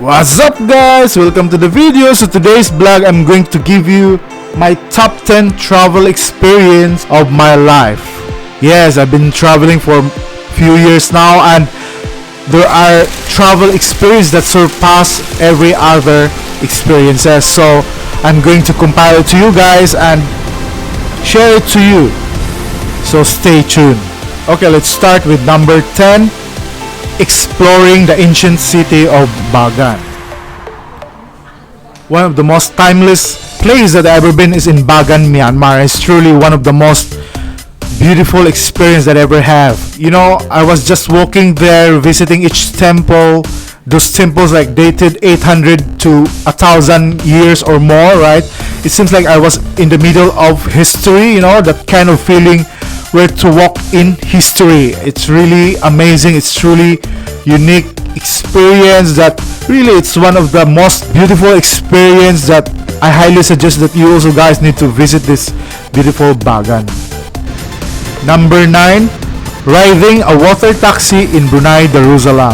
What's up guys, welcome to the video. So today's vlog I'm going to give you my top 10 travel experience of my life. Yes, I've been traveling for a few years now, and there are travel experiences that surpass every other experiences. So I'm going to compile it to you guys and share it to you. So stay tuned. Okay, let's start with number 10. Exploring the ancient city of Bagan. One of the most timeless places that I've ever been is in Bagan, Myanmar. It's truly one of the most beautiful experience that I ever have. You know, I was just walking there, visiting each temple. Those temples like dated 800 to 1,000 years or more, right? It seems like I was in the middle of history, you know, that kind of feeling where to walk in history. It's really amazing. It's truly unique experience that really it's one of the most beautiful experience that I highly suggest that you also guys need to visit this beautiful Bagan. Number 9, riding a water taxi in BRUNEI, Darussalam.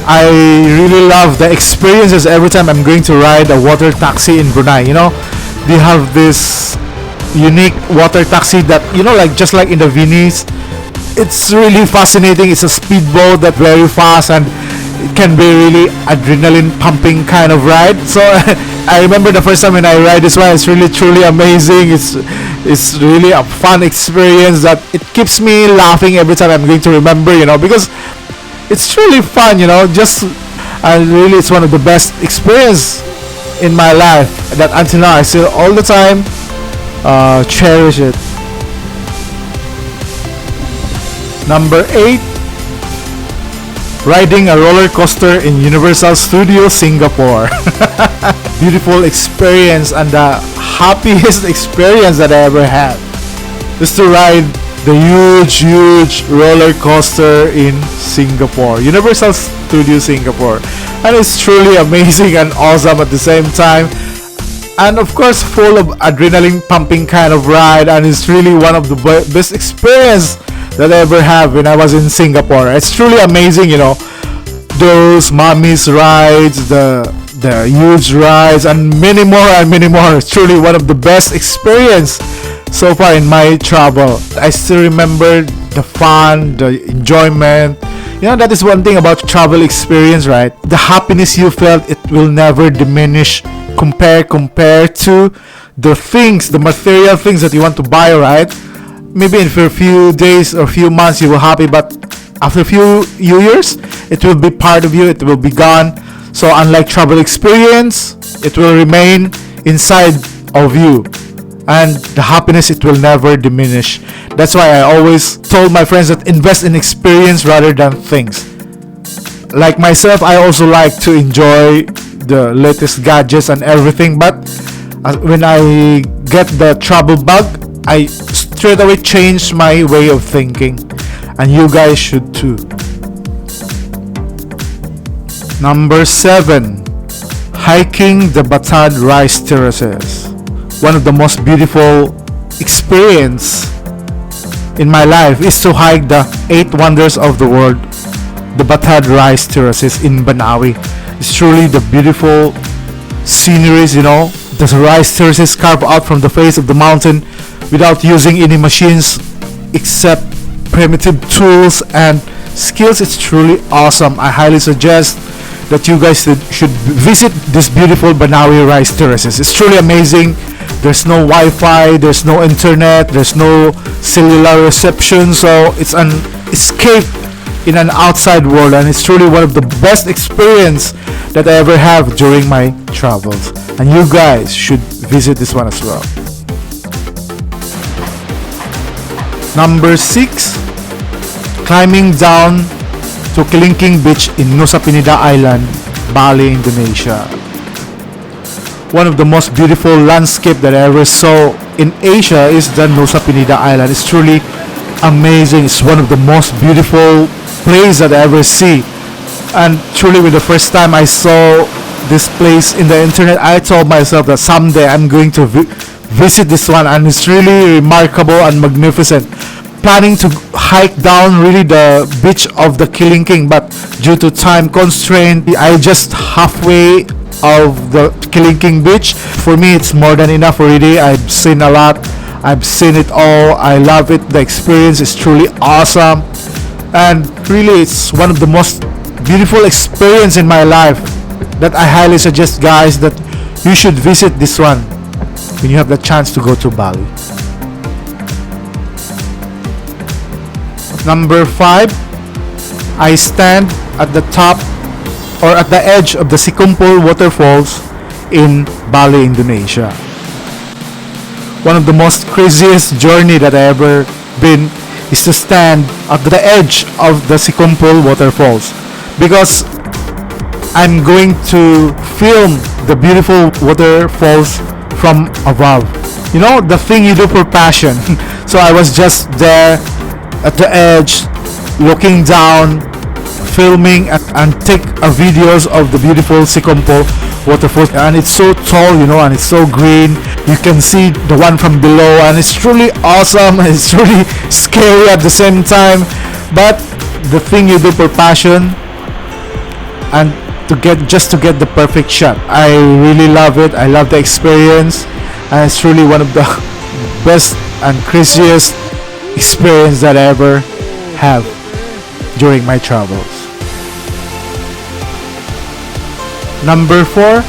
I really love the experiences every time I'm going to ride a water taxi in BRUNEI. You know, they have this unique water taxi that, you know, like just like in the Venice, it's really fascinating. It's a speedboat that very fast, and it can be really adrenaline pumping kind of ride. So I remember the first time when I ride this one, it's really truly amazing. It's really a fun experience that it keeps me laughing every time I'm going to remember, you know, because it's truly fun, you know. Just and really it's one of the best experience in my life that until now I still all the time cherish it. Number 8, riding a roller coaster in Universal Studios, Singapore. Beautiful experience and the happiest experience that I ever had is to ride the huge roller coaster in Singapore, Universal Studios Singapore, and it's truly amazing and awesome at the same time. And of course, full of adrenaline pumping kind of ride, and it's really one of the best experience that I ever have when I was in Singapore. It's truly amazing, you know, those mommy's rides, the huge rides, and many more and many more. It's truly one of the best experience so far in my travel. I still remember the fun, the enjoyment. You know, that is one thing about travel experience, right? The happiness you felt, it will never diminish compared to the things, the material things that you want to buy, right? Maybe for a few days or few months you were happy, but after a few years it will be part of you, it will be gone. So unlike travel experience, it will remain inside of you, and the happiness, it will never diminish. That's why I always told my friends that invest in experience rather than things. Like myself, I also like to enjoy the latest gadgets and everything, but when I get the travel bug, I straight away change my way of thinking, and you guys should too. Number 7, hiking the BATAD rice terraces. One of the most beautiful experience in my life is to hike the 8 wonders of the world, the BATAD rice terraces in BANAUE. It's truly the beautiful sceneries, you know, the rice terraces carved out from the face of the mountain without using any machines except primitive tools and skills. It's truly awesome. I highly suggest that you guys should visit this beautiful BANAUE rice terraces. It's truly amazing. There's no Wi-Fi, there's no internet, there's no cellular reception, so it's an escape in an outside world, and it's truly one of the best experience that I ever have during my travels, and you guys should visit this one as well. Number 6, climbing down to KELINGKING beach in Nusa Penida Island, Bali, Indonesia. One of the most beautiful landscape that I ever saw in Asia is the Nusa Penida Island. It's truly amazing. It's one of the most beautiful place that I ever see. And truly, with the first time I saw this place in the internet, I told myself that someday I'm going to visit this one, and it's really remarkable and magnificent. planning to hike down really the beach of the KELINGKING, but due to time constraint, I just halfway of the KELINGKING beach. For me, it's more than enough already. I've seen a lot. I've seen it all. I love it. The experience is truly awesome, and really, it's one of the most beautiful experience in my life that I highly suggest, guys, that you should visit this one when you have the chance to go to Bali. Number 5, I stand at the top or at the edge of the Sekumpul waterfalls in Bali, Indonesia. One of the most craziest journey that I ever been is to stand at the edge of the Sekumpul waterfalls, because I'm going to film the beautiful waterfalls from above. You know, the thing you do for passion. So I was just there at the edge, looking down, filming and take videos of the beautiful Sekumpul waterfalls. And it's so tall, you know, and it's so green. You can see the one from below, and it's truly awesome. It's really scary at the same time. But the thing you do for passion, and to get the perfect shot. I really love it. I love the experience, and it's really one of the best and craziest experience that I ever have during my travels. Number 4,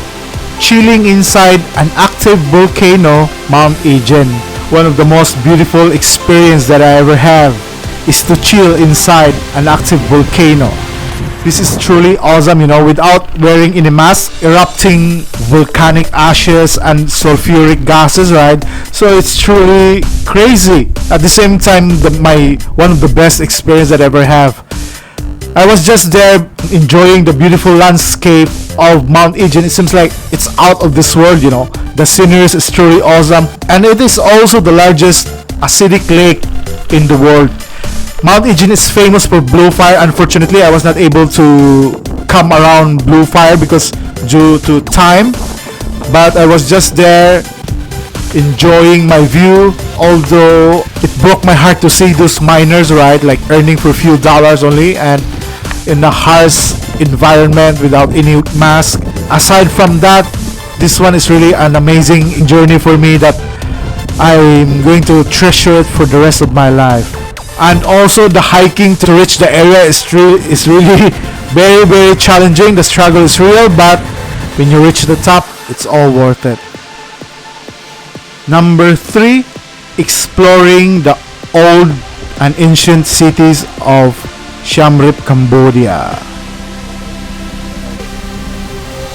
chilling inside an active volcano, Mount IJEN. One of the most beautiful experience that I ever have is to chill inside an active volcano. This is truly awesome, you know, without wearing any mask, erupting volcanic ashes and sulfuric gases, right? So it's truly crazy. At the same time, one of the best experience that I ever have. I was just there enjoying the beautiful landscape of Mount IJEN. It seems like it's out of this world, you know. The scenery is truly awesome, and it is also the largest acidic lake in the world. Mount IJEN is famous for blue fire. Unfortunately, I was not able to come around blue fire because due to time, but I was just there enjoying my view. Although it broke my heart to see those miners, right, like earning for a few dollars only, and in a harsh environment without any mask. Aside from that, this one is really an amazing journey for me that I'm going to treasure it for the rest of my life. And also the hiking to reach the area is really very, very challenging. The struggle is real, but when you reach the top, it's all worth it. Number 3, exploring the old and ancient cities of Siem Reap, Cambodia.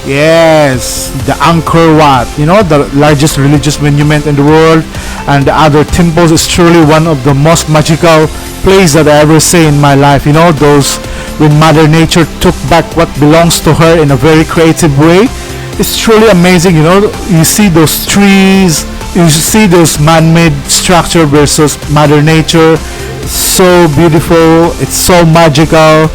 Yes, the Angkor Wat, you know, the largest religious monument in the world, and the other temples is truly one of the most magical places that I ever seen in my life. You know, those when Mother Nature took back what belongs to her in a very creative way. It's truly amazing, you know. You see those trees, you see those man-made structure versus Mother Nature. It's so beautiful, it's so magical.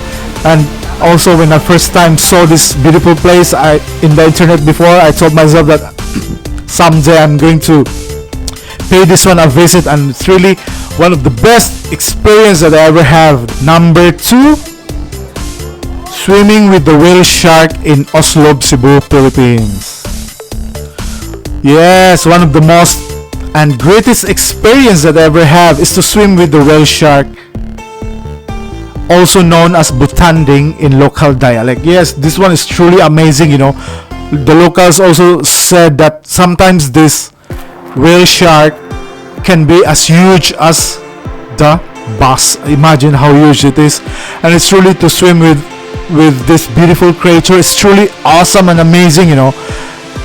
And also, when I first time saw this beautiful place in the internet before, I told myself that someday I'm going to pay this one a visit, and it's really one of the best experience that I ever have. Number 2, swimming with the whale shark in OSLOB, Cebu, Philippines. Yes, one of the most and greatest experience that I ever have is to swim with the whale shark, also known as butanding in local dialect. Yes, this one is truly amazing, you know. The locals also said that sometimes this whale shark can be as huge as the bus. Imagine how huge it is. And it's truly to swim with this beautiful creature. It's truly awesome and amazing, you know.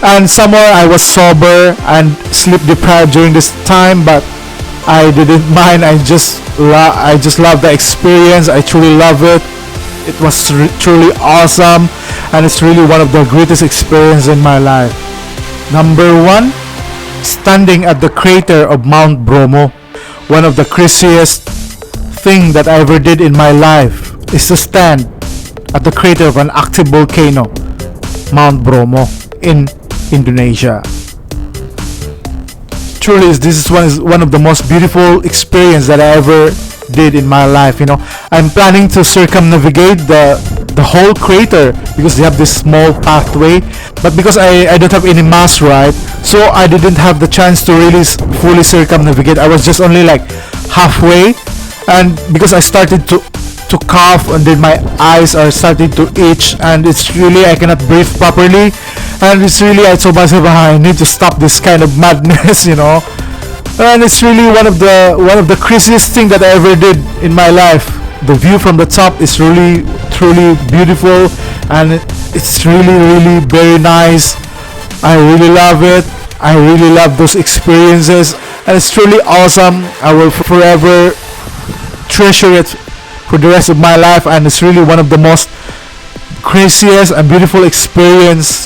And somewhere I was sober and sleep deprived during this time, but I didn't mind. I just love the experience. I truly love it. It was truly awesome, and it's really one of the greatest experiences in my life. Number 1, standing at the crater of Mount BROMO. One of the craziest thing that I ever did in my life is to stand at the crater of an active volcano, Mount BROMO in Indonesia. Truly, this is one of the most beautiful experience that I ever did in my life. You know, I'm planning to circumnavigate the whole crater because they have this small pathway, but because I don't have any mass, right, so I didn't have the chance to really fully circumnavigate. I was just only like halfway, and because I started to cough, and then my eyes are starting to itch, and it's really, I cannot breathe properly, and it's really, I told myself, I need to stop this kind of madness, you know. And it's really one of the craziest thing that I ever did in my life. The view from the top is really truly beautiful, and it's really very nice. I really love it. I really love those experiences, and it's truly awesome. I will forever treasure it for the rest of my life, and it's really one of the most craziest and beautiful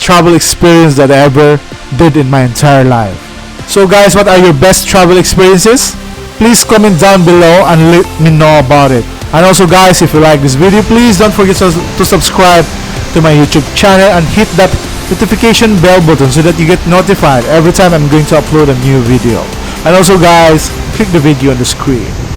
travel experience that I ever did in my entire life. So guys, what are your best travel experiences? Please comment down below and let me know about it. And also guys, if you like this video, please don't forget to subscribe to my YouTube channel and hit that notification bell button so that you get notified every time I'm going to upload a new video. And also guys, click the video on the screen.